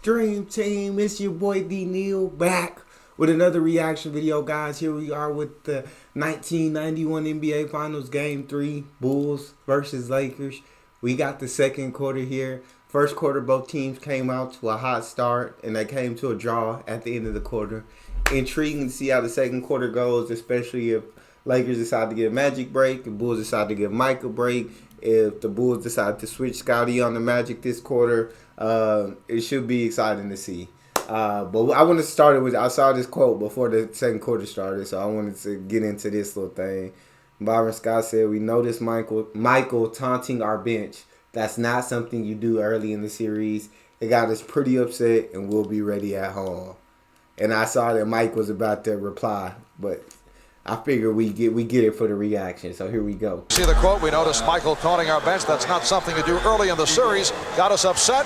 Dream Team? It's your boy D Neal back with another reaction video, guys. Here we are with the 1991 NBA Finals Game 3, Bulls versus Lakers. We got the second quarter here. First quarter, both teams came out to a hot start, and they came to a draw at the end of the quarter. Intriguing to see how the second quarter goes, especially if Lakers decide to give Magic break, the Bulls decide to give Mike a break. If the Bulls decide to switch Scotty on the Magic this quarter, it should be exciting to see. But I want to start it with, I saw this quote before the second quarter started, so I wanted to get into this little thing. Byron Scott said, "We noticed Michael taunting our bench. That's not something you do early in the series. It got us pretty upset, and we'll be ready at home." And I saw that Mike was about to reply, but I figure we get it for the reaction, so here we go. See the quote, "We noticed Michael taunting our bench. That's not something to do early in the series. Got us upset,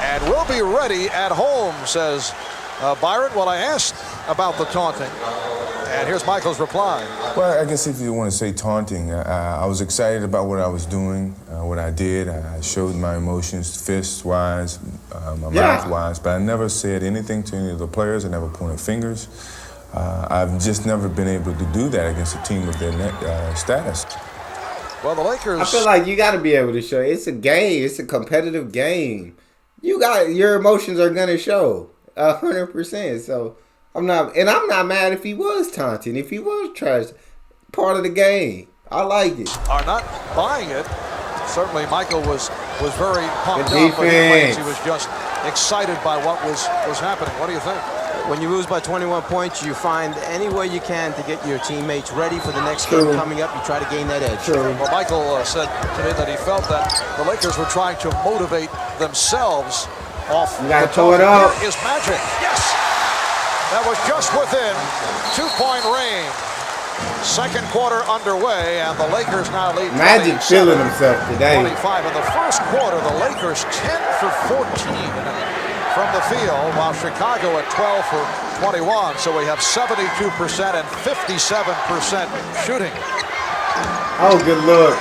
and we'll be ready at home," says Byron. Well, I asked about the taunting, and here's Michael's reply. Well, I guess if you want to say taunting, I was excited about what I was doing, what I did. I showed my emotions, fist-wise, my mouth-wise, but I never said anything to any of the players. I never pointed fingers. I've just never been able to do that against a team of their status. Well, the Lakers, I feel like you got to be able to show. It's a game. It's a competitive game. Your emotions are gonna show 100%. So I'm not mad if he was taunting. If he was trash, part of the game. I like it. are not buying it. Certainly, Michael was very pumped Good up, but he defense. was just excited by what was happening. What do you think? When you lose by 21 points, you find any way you can to get your teammates ready for the next True. game coming up. You try to gain that edge. True. Well, Michael said today that he felt that the Lakers were trying to motivate themselves off. You gotta the throw it top. up. Here is Magic. Yes! That was just within two-point range. Second quarter underway, and the Lakers now lead. Magic feeling himself today. 25 in the first quarter. The Lakers 10 for 14 from the field, while Chicago at 12 for 21. So we have 72% and 57% shooting. Oh, good look.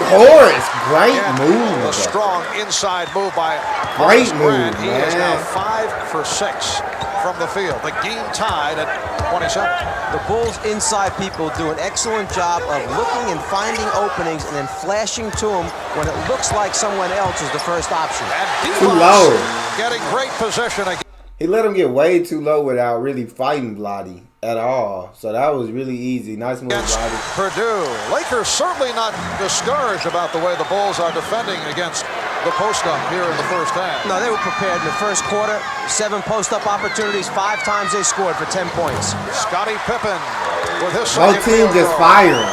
Horace, great move. A strong inside move by Great Horace move, Grant. He is now man. 5 for 6 from the field. The game tied at 27. The Bulls inside people do an excellent job of looking and finding openings and then flashing to them when it looks like someone else is the first option. And Too Devos low. getting great position again. He let him get way too low without really fighting Blotty at all. So that was really easy. Nice move, Against Blotty. Purdue. Lakers certainly not discouraged about the way the Bulls are defending against the post-up here in the first half. No, they were prepared in the first quarter. 7 post-up opportunities. 5 times they scored for 10 points. Scottie Pippen with his Both second teams field just goal. firing.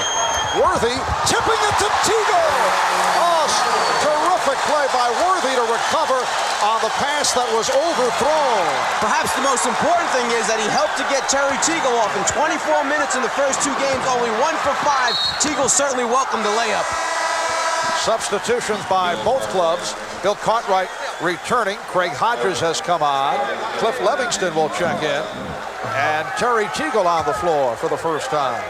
Worthy tipping it to Teagle. Oh, terrific play by Worthy to recover on the pass that was overthrown. Perhaps the most important thing is that he helped to get Terry Teagle off. In 24 minutes in the first 2 games, only 1 for 5. Teagle certainly welcomed the layup. Substitutions by both clubs. Bill Cartwright returning. Craig Hodges has come on. Cliff Levingston will check in. And Terry Teagle on the floor for the first time.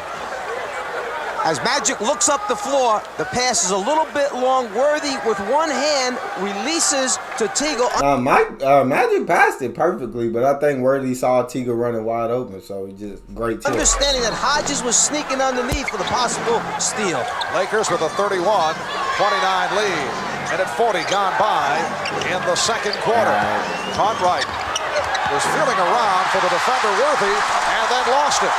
As Magic looks up the floor, the pass is a little bit long. Worthy with one hand releases to Teagle. Magic passed it perfectly, but I think Worthy saw Teagle running wide open, so he just great tip. Understanding that Hodges was sneaking underneath for the possible steal. Lakers with a 31-29 lead. And at 40 gone by in the second quarter. Cartwright was feeling around for the defender Worthy and then lost it.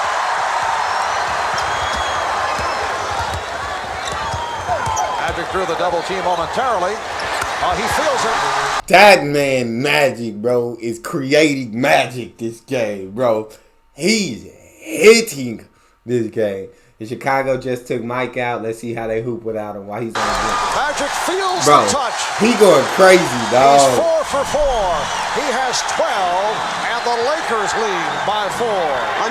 Magic drew the double team momentarily. He feels it. That man Magic, bro, is creating magic this game, bro. He's hitting this game. And Chicago just took Mike out. Let's see how they hoop without him while he's on the bench. Magic feels Bro, the touch. he going crazy, dog. He's 4 for 4. He has 12, and the Lakers lead by 4.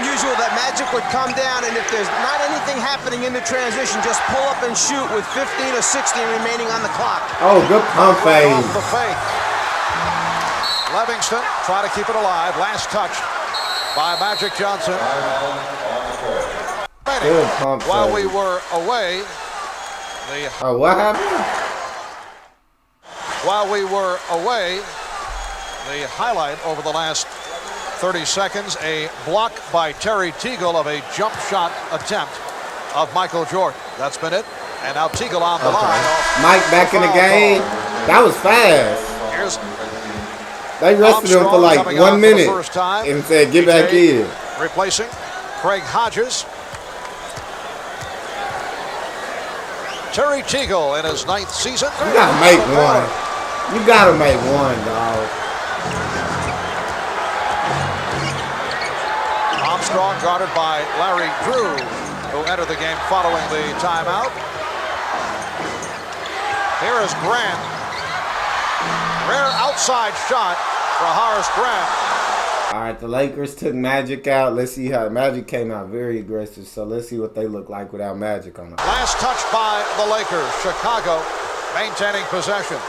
Unusual that Magic would come down, and if there's not anything happening in the transition, just pull up and shoot with 15 or 16 remaining on the clock. Oh, good pump Right fade. off the fake. Levingston trying to keep it alive. Last touch by Magic Johnson. Good pump While fade. we were away, Oh, what happened? while we were away, the highlight over the last 30 seconds, a block by Terry Teagle of a jump shot attempt of Michael Jordan. That's been it. And now Teagle on the line. Mike back in the game. That was fast. They rested him for like 1 minute and said, get back in. Replacing Craig Hodges. Terry Teagle in his 9th season. You gotta make one. You gotta make one, dog. Armstrong guarded by Larry Drew, who entered the game following the timeout. Here is Grant. Rare outside shot for Horace Grant. All right, the Lakers took Magic out. Let's see how Magic came out very aggressive. So let's see what they look like without Magic on them. Last touch by the Lakers. Chicago maintaining possession.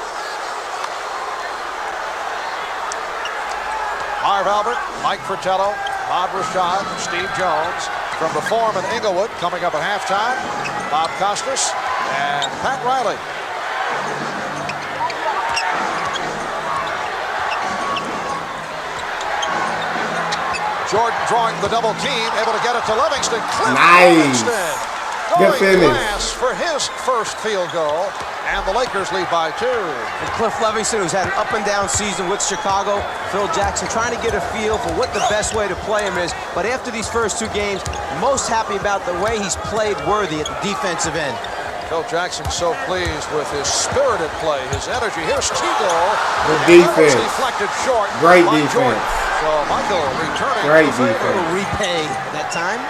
Marv Albert, Mike Fratello, Bob Rashad, Steve Jones. From the Forum in Inglewood, coming up at halftime, Bob Costas and Pat Riley. Jordan drawing the double team, able to get it to Levingston. Nice. Good finish. For his first field goal, and the Lakers lead by 2. And Cliff Levingston, who's had an up-and-down season with Chicago, Phil Jackson trying to get a feel for what the best way to play him is. But after these first 2 games, most happy about the way he's played Worthy at the defensive end. Phil Jackson so pleased with his spirited play, his energy. Here's Teagle. The defense. Deflected short. Great defense. Jordan. So Michael returning. Great defense. Will repay that time.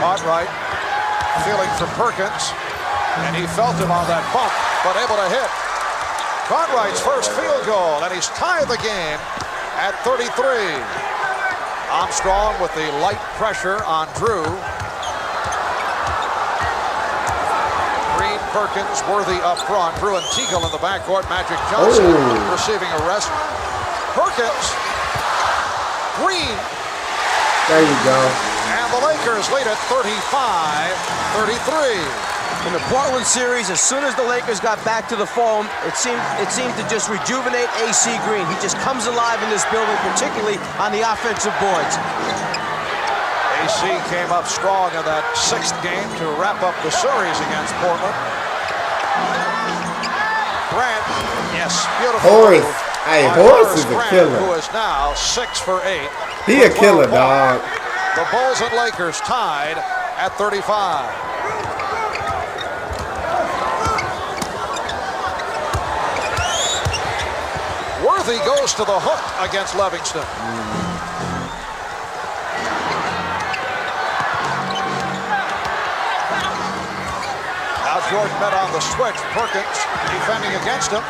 Cartwright feeling for Perkins, and he felt him on that bump, but able to hit. Cartwright's first field goal, and he's tied the game at 33. Armstrong with the light pressure on Drew. Green, Perkins, Worthy up front. Drew and Teagle in the backcourt. Magic Johnson receiving a rest. Perkins, Green. There you go. And the Lakers lead at 35-33. In the Portland series, as soon as the Lakers got back to the Forum, it seemed to just rejuvenate AC Green. He just comes alive in this building, particularly on the offensive boards. AC came up strong in that 6th game to wrap up the series against Portland. Grant, yes, beautiful. Horace. Hey, Horace is a killer. Who is now 6 for 8. He a killer, dog. The Bulls and Lakers tied at 35. Worthy goes to the hook against Levingston. Now Jordan met on the switch. Perkins defending against him.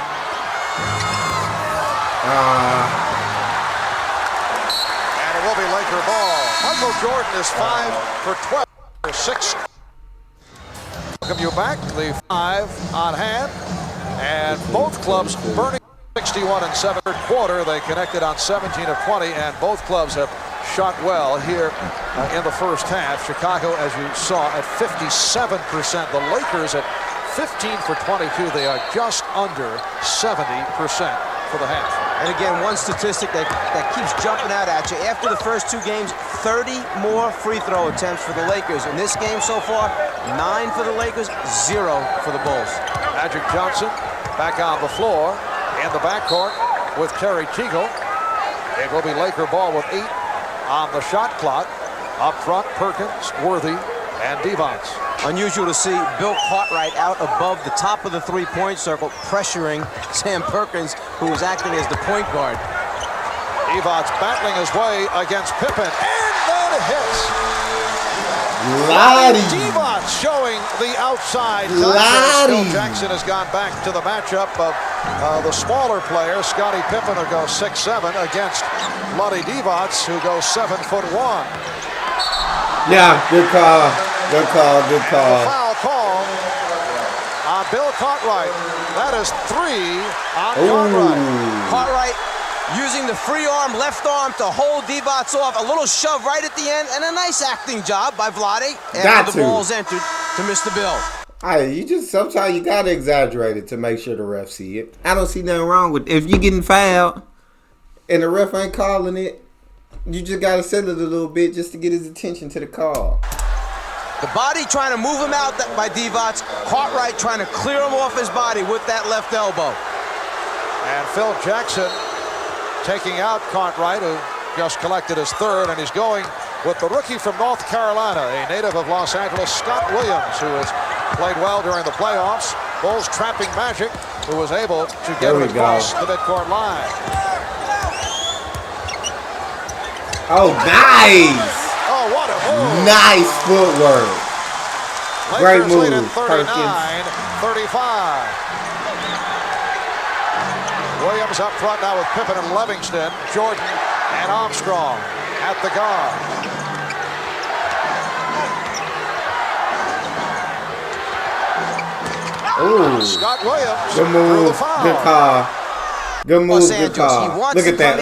And it will be Laker ball. Michael Jordan is 5 for 12 for 6. Welcome you back. The 5 on hand. And both clubs burning 61 and 7. Third quarter, they connected on 17 of 20, and both clubs have shot well here in the first half. Chicago, as you saw, at 57%. The Lakers at 15 for 22. They are just under 70% for the half. And again, one statistic that keeps jumping out at you. After the first 2 games, 30 more free throw attempts for the Lakers. In this game so far, 9 for the Lakers, 0 for the Bulls. Magic Johnson back on the floor in the backcourt with Terry Teagle. It will be Laker ball with 8 on the shot clock. Up front, Perkins, Worthy, and Devons. Unusual to see Bill Cartwright out above the top of the three-point circle, pressuring Sam Perkins, who was acting as the point guard. Devons battling his way against Pippen, and then hits. Lottie. Devons showing the outside. Lottie. Phil Jackson has gone back to the matchup of the smaller players. Scottie Pippen, who goes 6'7", against Lottie Devons, who goes 7'1". Yeah, good call. Good call, good call. Foul call on Bill Cartwright. That is 3 on Cartwright. Cartwright using the free arm, left arm to hold Devons off. A little shove right at the end, and a nice acting job by Vlade after the ball's entered to miss the bill. Sometimes you gotta exaggerate it to make sure the ref see it. I don't see nothing wrong with if you getting fouled and the ref ain't calling it. You just gotta send it a little bit just to get his attention to the call. The body trying to move him out by Divac. Cartwright trying to clear him off his body with that left elbow. And Phil Jackson taking out Cartwright, who just collected his third, and he's going with the rookie from North Carolina, a native of Los Angeles, Scott Williams, who has played well during the playoffs. Bulls trapping Magic, who was able to get him across the midcourt line. Oh, nice! Oh, what a move! Nice footwork. Great move, 39-35. Williams up front now with Pippen and Levingston, Jordan and Armstrong at the guard. Ooh. Scott Williams. Good move. Good call. Good move. Good call. Look at that.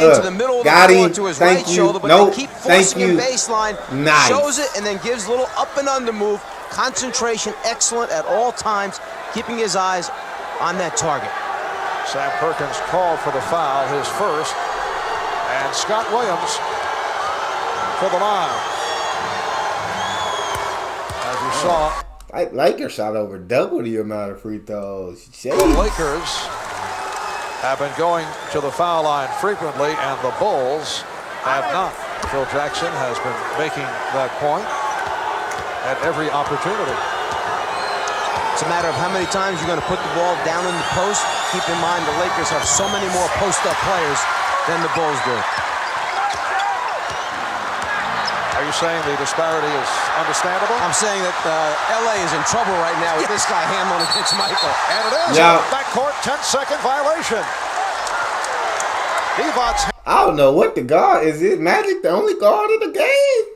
Got him. To his Thank right you. shoulder, but Nope. they keep Thank forcing you. him baseline. Nice. Shows it and then gives a little up and under move. Concentration excellent at all times, keeping his eyes on that target. Sam Perkins called for the foul, his first. And Scott Williams to the line. As you saw, Lakers shot over double the amount of free throws. the Lakers have been going to the foul line frequently, and the Bulls have not. Phil Jackson has been making that point at every opportunity. It's a matter of how many times you're going to put the ball down in the post. Keep in mind the Lakers have so many more post-up players than the Bulls do. Are you saying the disparity is understandable? I'm saying that LA is in trouble right now with this guy handling against Michael. And it is a backcourt 10-second violation. Divac. I don't know what the guard is. It Magic the only guard in the game?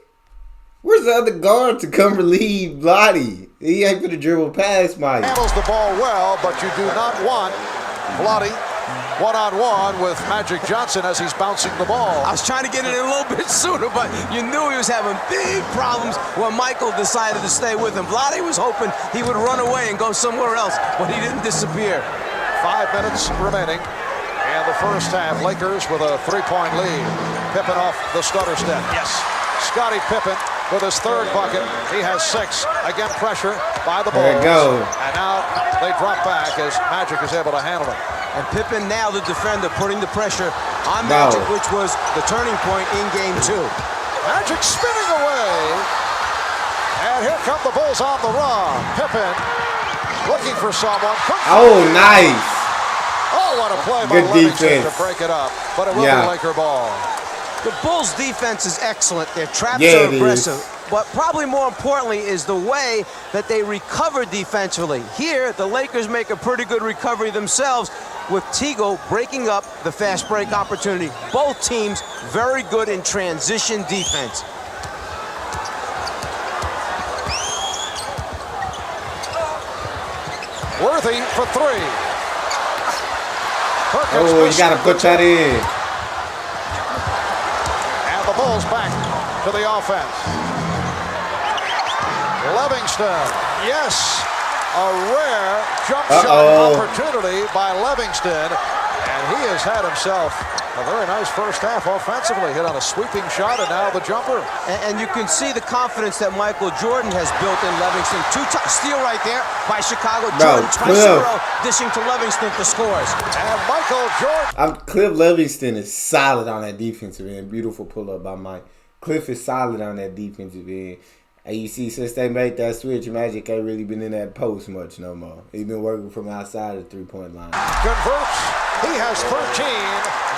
Where's the other guard to come relieve Bloody? He ain't gonna dribble past Mike. Handles the ball well, but you do not want Bloody one-on-one with Magic Johnson as he's bouncing the ball. I was trying to get it in a little bit sooner, but you knew he was having big problems when Michael decided to stay with him. Vlade was hoping he would run away and go somewhere else, but he didn't disappear. 5 minutes remaining in the first half. Lakers with a 3-point lead. Pippen off the stutter step. Yes. Scottie Pippen with his third bucket. He has 6. Again, pressure by the Bulls. There you go. And now they drop back as Magic is able to handle it. And Pippen now the defender putting the pressure on Magic, which was the turning point in game 2. Magic spinning away. And here come the Bulls on the run. Pippen looking for someone. Oh, nice. Oh, what a play by Levingston to break it up. But it will be Laker ball. The Bulls' defense is excellent. Their traps are aggressive. But probably more importantly is the way that they recover defensively. Here, the Lakers make a pretty good recovery themselves with Teagle breaking up the fast break opportunity. Both teams very good in transition defense. Worthy for 3. Perkins you got to put that in. And the Bulls back to the offense. Levingston, yes, a rare jump shot opportunity by Levingston, and he has had himself a very nice first half offensively. Hit on a sweeping shot, and now the jumper. And you can see the confidence that Michael Jordan has built in Levingston. Steal right there by Chicago. Jordan twice in a row, dishing to Levingston for scores. And Michael Jordan. Cliff Levingston is solid on that defensive end. Beautiful pull-up by Mike. Cliff is solid on that defensive end. And you see, since they made that switch, Magic ain't really been in that post much no more. He's been working from outside the three-point line. Converts. He has 13.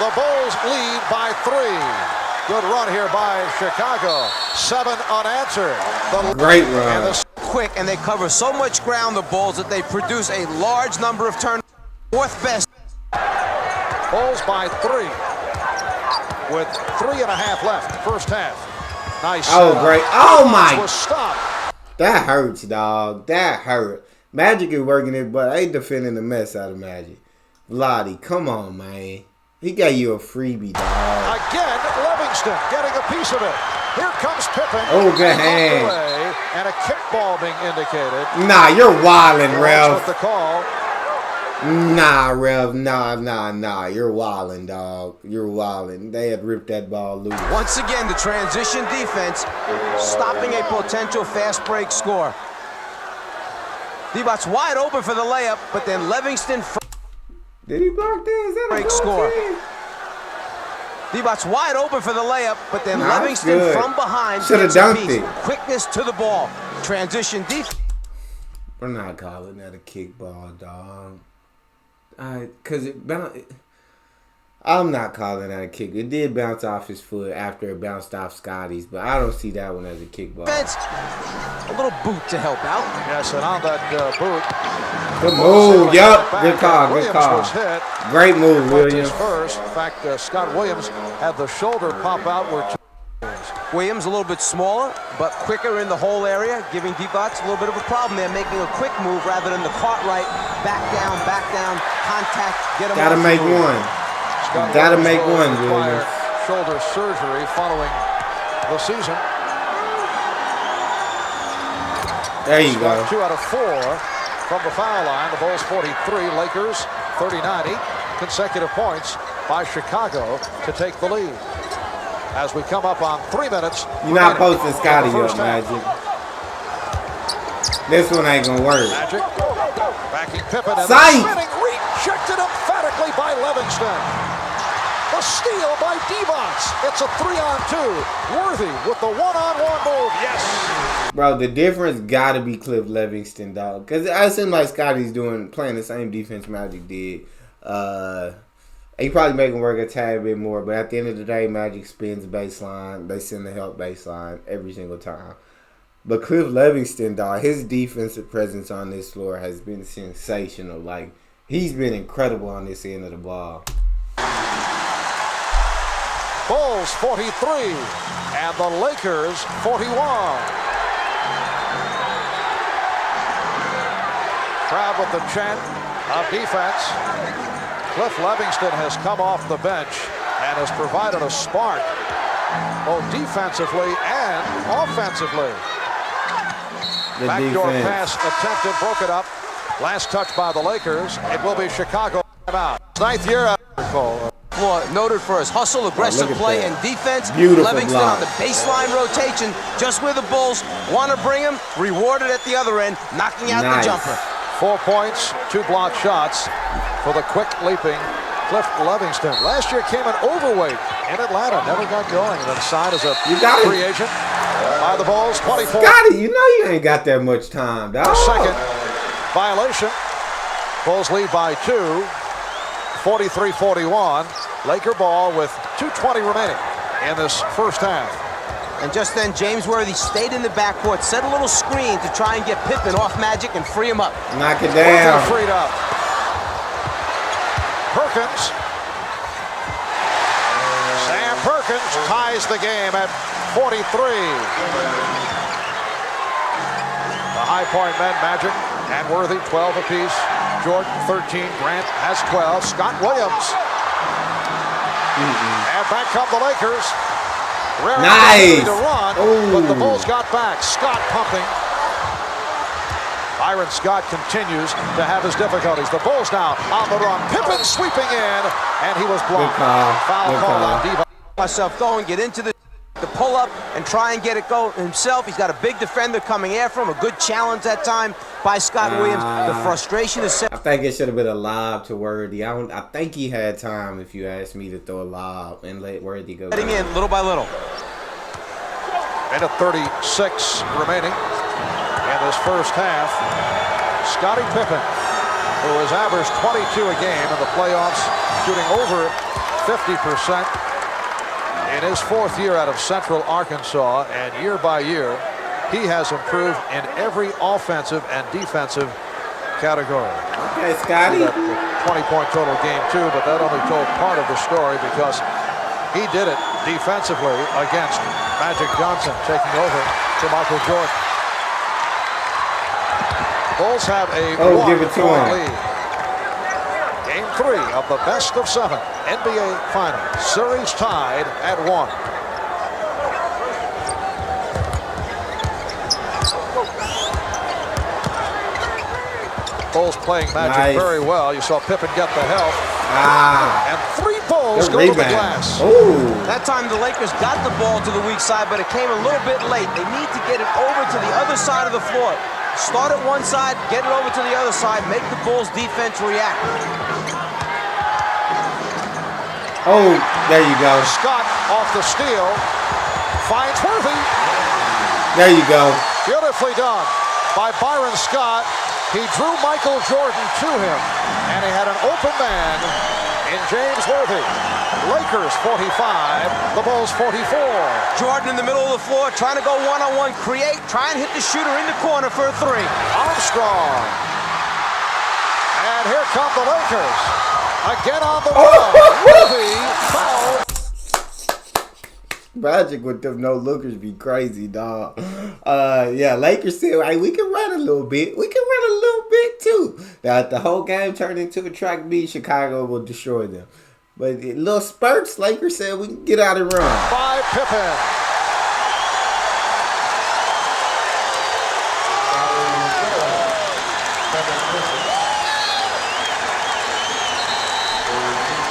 The Bulls lead by 3. Good run here by Chicago. 7 unanswered. Great run. Quick, and they cover so much ground, the Bulls, that they produce a large number of turnovers. 4th best. Bulls by 3. With 3.5 left. First half. Nice. Great. Oh, my. Was stopped. That hurts, dog. That hurt. Magic is working it, but they defending the mess out of Magic. Vlade, come on, man. He got you a freebie, dog. Again, Levingston getting a piece of it. Here comes Pippen. Oh, good hand. and a kickball being indicated. Nah, you're wildin', That's what Rev. the call. Nah, Rev. Nah. You're wildin', dog. You're wildin'. They had ripped that ball loose. Once again, the transition defense stopping a potential fast break score. D-Bot's wide open for the layup, but then Levingston Did he block that? Is that break a score. score? D-Bot's wide open for the layup, but then Nah, Levingston good. from behind Shoulda gets a dunked piece. it. Quickness to the ball. Transition defense. We're not calling that a kickball, dog. Cause I'm not calling that a kick. It did bounce off his foot after it bounced off Scotty's, but I don't see that one as a kickball. A little boot to help out. Yes, and on that boot. Good move. Yup. Good call. Good Williams call. was hit. Great move, Williams. First. In fact, Scott Williams had the shoulder pop outward. Williams a little bit smaller, but quicker in the whole area, giving D-Bots a little bit of a problem there, making a quick move rather than the Cartwright, back down, contact, get him Gotta off make the move. one. Scott Gotta Williams make will one, require Williams. shoulder surgery following the season. There you go. Scott 2 out of 4 from the foul line. The Bulls 43, Lakers 39. 8 consecutive points by Chicago to take the lead. As we come up on 3 minutes. You're not posting Scotty the first up, Magic. This one ain't gonna work. Magic backing Pippen and Sight. spinning rejected emphatically by Levingston. The steal by D-Bots. It's a 3-on-2. Worthy with the 1-on-1 move. Yes. Bro, the difference gotta be Cliff Levingston, dog. Cause it seems like Scotty's playing the same defense Magic did. He probably make him work a tad bit more, but at the end of the day, Magic spins baseline. They send the help baseline every single time. But Cliff Levingston, dog, his defensive presence on this floor has been sensational. Like, he's been incredible on this end of the ball. Bulls 43 and the Lakers 41. Crowd with the chant of defense. Cliff Levingston has come off the bench and has provided a spark both defensively and offensively. The Backdoor defense. pass attempted, broke it up. Last touch by the Lakers. It will be Chicago out. 9th year out. Noted for his hustle, aggressive look at play, that. and defense. Beautiful Levingston block. on the baseline rotation, just where the Bulls want to bring him, rewarded at the other end, knocking out Nice. the jumper. 4 points, 2 blocked shots for the quick leaping Cliff Levingston. Last year came in overweight in Atlanta, never got going, and then signed as a free agent by the Bulls. 24. Scotty, you know you ain't got that much time, dog. Second violation. Bulls lead by 2, 43-41. Laker ball with 2:20 remaining in this first half. And just then, James Worthy stayed in the backcourt, set a little screen to try and get Pippen off Magic and free him up. Knock it down. Freed up. Perkins. Sam Perkins ties the game at 43. The High Point men, Magic and Worthy, 12 apiece. Jordan, 13. Grant has 12. Scott Williams. And back come the Lakers. Rare Nice. to run, but the Bulls got back. Scott pumping. Byron Scott continues to have his difficulties. The Bulls now on the run. Pippen sweeping in, and he was blocked. Foul call on Diva. Myself going, get into the pull-up and try and get it go himself. He's got a big defender coming after him. A good challenge that time by Scott Williams. The frustration is set. I think it should have been a lob to Worthy. I think he had time, if you asked me, to throw a lob and let Worthy go. Getting in little by little. Minute 36 remaining in this first half. Scottie Pippen, who has averaged 22 a game in the playoffs, shooting over 50%. In his 4th year out of Central Arkansas, and year by year, he has improved in every offensive and defensive category. Okay, Scotty. 20-point total game too, but that only told part of the story because he did it defensively against Magic Johnson, taking over to Michael Jordan. Bulls have a give it to him. lead. Game 3 of the best of 7 NBA Finals. Series tied at 1. Bulls playing Magic very well. You saw Pippen get the help. And 3 Bulls go to the glass. That time the Lakers got the ball to the weak side, but it came a little bit late. They need to get it over to the other side of the floor. Start at one side, get it over to the other side, make the Bulls defense react. There you go. Scott off the steal. Finds Worthy. There you go. Beautifully done by Byron Scott. He drew Michael Jordan to him, and he had an open man in James Worthy. Lakers 45, the Bulls 44. Jordan in the middle of the floor, trying to go one-on-one, create, try and hit the shooter in the corner for a 3. Armstrong. And here come the Lakers. Again on the run. Worthy foul. Magic with them no-lookers be crazy, dog. Yeah, Lakers said, hey, we can run a little bit. We can run a little bit, too. Now, if the whole game turned into a track meet, Chicago will destroy them. But little spurts, Lakers said we can get out and run. By Pippen.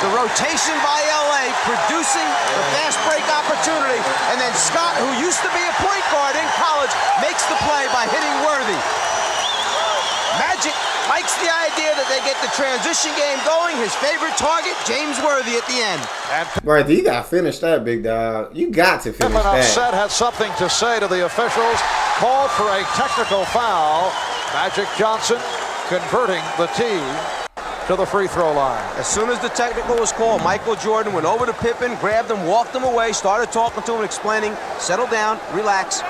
The rotation by LA producing the fast break opportunity. And then Scott, who used to be a point guard in college, makes the play by hitting Worthy. Magic likes the idea that they get the transition game going. His favorite target, James Worthy at the end. Right, you got to finish that, big dog. You got to finish Pippen that. upset, had something to say to the officials. Called for a technical foul. Magic Johnson converting the tee to the free throw line. As soon as the technical was called, Michael Jordan went over to Pippen, grabbed him, walked him away, started talking to him, explaining, settle down, relax.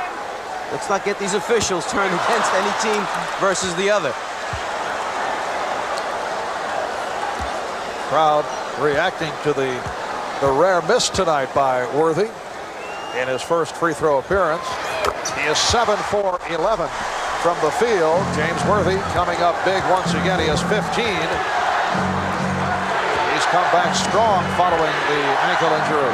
Let's not get these officials turned against any team versus the other. Crowd reacting to the rare miss tonight by Worthy in his first free throw appearance. He is 7 for 11 from the field. James Worthy coming up big once again. He has 15. He's come back strong following the ankle injury.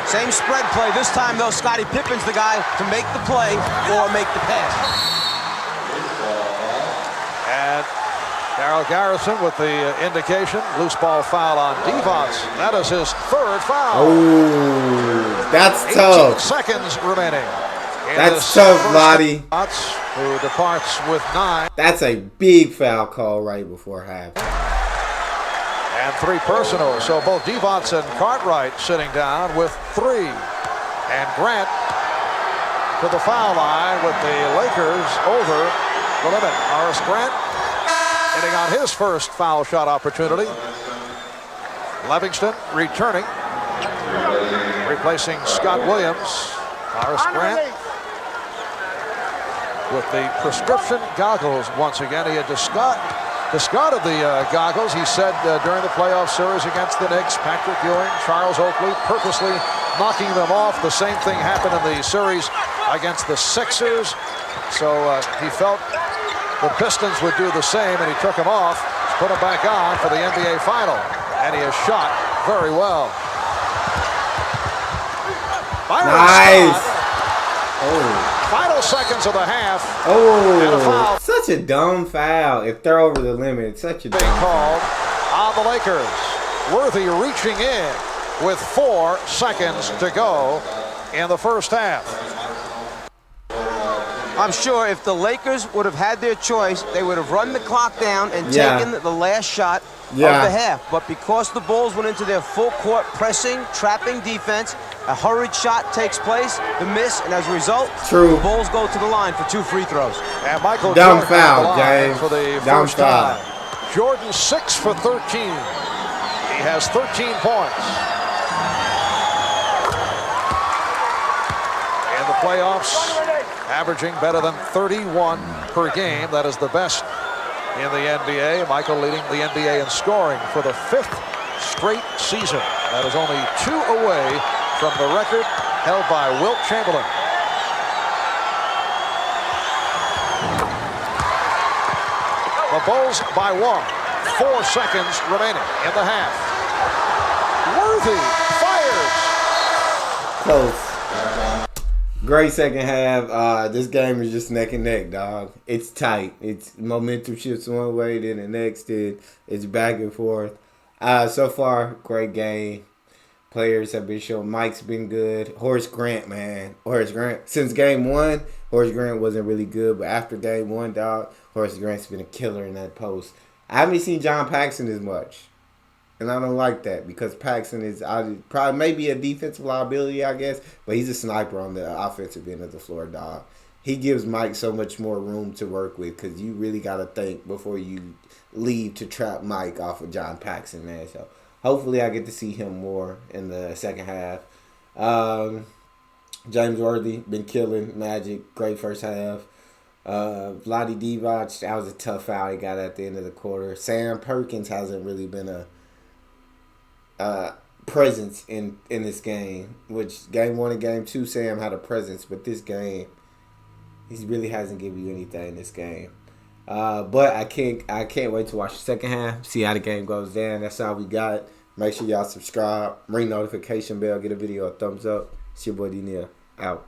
Same spread play. This time, though, Scottie Pippen's the guy to make the play or make the pass. And Darryl Garrison with the indication. Loose ball foul on Divac. That is his 3rd foul. Oh, that's 18 tough. seconds remaining. That's tough, Lottie. Who departs with 9. That's a big foul call right before half. And 3 personal. So both Divac and Cartwright sitting down with 3. And Grant to the foul line with the Lakers over the limit. Horace Grant hitting on his first foul shot opportunity. Levingston returning, replacing Scott Williams. Horace Grant with the prescription goggles once again. He had discarded the goggles. He said during the playoff series against the Knicks, Patrick Ewing, Charles Oakley purposely knocking them off. The same thing happened in the series against the Sixers. So he felt the Pistons would do the same, and he took them off, put them back on for the NBA Final. And he has shot very well. Nice. Oh. Final seconds of the half. Oh, such a dumb foul. If they're over the limit, it's such a dumb being foul. called on the Lakers. Worthy reaching in with 4 seconds to go in the first half. I'm sure if the Lakers would have had their choice, they would have run the clock down and taken the last shot of the half. But because the Bulls went into their full court pressing, trapping defense, a hurried shot takes place, the miss, and as a result, the Bulls go to the line for 2 free throws. And Michael Dumb Jordan foul, James. for the Dumb first foul. time. Jordan 6 for 13. He has 13 points. In the playoffs, averaging better than 31 per game. That is the best in the NBA. Michael leading the NBA in scoring for the 5th straight season. That is only 2 away from the record held by Wilt Chamberlain. The Bulls by 1. 4 seconds remaining in the half. Worthy fires. Close. Great second half. This game is just neck and neck, dog. It's tight. It's momentum shifts one way, then the next. It's back and forth. So far, great game. Players have been shown. Mike's been good. Horace Grant, man. Horace Grant. Since game one, Horace Grant wasn't really good. But after game one, dog, Horace Grant's been a killer in that post. I haven't seen John Paxson as much. And I don't like that because Paxson is probably maybe a defensive liability, I guess. But he's a sniper on the offensive end of the floor, dog. He gives Mike so much more room to work with because you really got to think before you leave to trap Mike off of John Paxson, man. So hopefully I get to see him more in the second half. James Worthy been killing Magic. Great first half. Vlade Divac, that was a tough foul he got at the end of the quarter. Sam Perkins hasn't really been a presence in this game, which game 1 and game 2 Sam had a presence, but this game he really hasn't given you anything in this game. But I can't wait to watch the second half, see how the game goes down. That's all we got. Make sure y'all subscribe, ring notification bell, get a video a thumbs up. It's your boy D Neal out.